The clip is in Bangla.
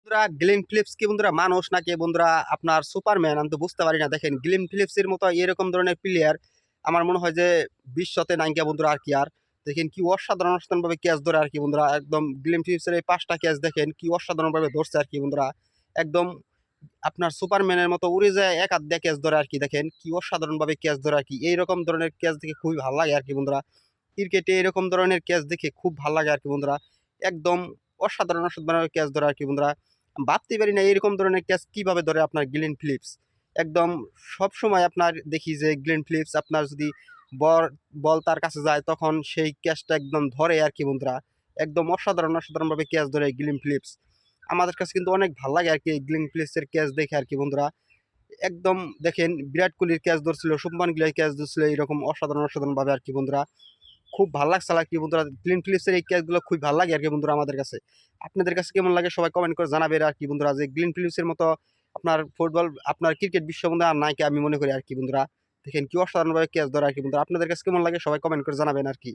বন্ধুরা গ্লেন ফিলিপস কি বন্ধুরা মানুষ নাকি বন্ধুরা আপনার সুপারম্যান আমি তো বুঝতে পারি না। দেখেন গ্লেন ফিলিপস এর মতো এরকম ধরনের প্লেয়ার আমার মনে হয় যে বিশ্বতে নাইকা বন্ধুরা আর কি। আর দেখেন কি অসাধারণ অসাধারণ ভাবে ক্যাচ ধরে আর কি বন্ধুরা। একদম গ্লেন ফিলিপস এর এই 5টা ক্যাচ দেখেন কি অসাধারণ ভাবে ধরছে আর কি বন্ধুরা। একদম আপনার সুপারম্যানের মতো উড়ে যায় এক হাত দিয়ে ক্যাচ ধরে আর কি। দেখেন কি অসাধারণ ভাবে ক্যাচ ধরে আর কি। এইরকম ধরনের ক্যাচ দেখে খুবই ভালো লাগে আর কি বন্ধুরা। ক্রিকেটে এরকম ধরনের ক্যাচ দেখে খুব ভালো লাগে আর কি বন্ধুরা। একদম অসাধারণ অসাধারণ ক্যাচ ধরে আর কি বন্ধুরা। ভাবতে পারি না এরকম ধরনের ক্যাচ কিভাবে ধরে আপনার গ্লেন ফিলিপস। একদম সব সময় আপনার দেখি যে গ্লেন ফিলিপস আপনার যদি বল বল তার কাছে যায় তখন সেই ক্যাচটা একদম ধরে আর কি বন্ধুরা। একদম অসাধারণ অসাধারণ ভাবে ক্যাচ ধরে গ্লেন ফিলিপস। আমাদের কাছে কিন্তু অনেক ভালো লাগে আর কি গ্লেন ফিলিপসের ক্যাচ দেখে আর কি বন্ধুরা। একদম দেখেন বিরাট কোহলির ক্যাচ ধরছিল, শুভমান গিলের ক্যাচ ধরছিল এরকম অসাধারণ অসাধারণ ভাবে আর কি বন্ধুরা। খুব ভাল লাগছে আর কি বন্ধুরা। গ্লেন ফিলিপসের এই ক্যাচগুলো খুব ভালো লাগে আর কি বন্ধুরা আমাদের কাছে। আপনাদের কাছে কেমন লাগে সবাই কমেন্ট করে জানাবেন আর কি বন্ধুরা। যে গ্লেন ফিলিপসের মতো আপনার ফুটবল আপনার ক্রিকেট বিশ্ব বন্ধু আর নাইকে আমি মনে করি আর কি বন্ধুরা। দেখেন কি অসাধারণভাবে ক্যাচ ধরে আর কি বন্ধুরা। আপনাদের কাছে কেমন লাগে সবাই কমেন্ট করে জানাবেন আর কি।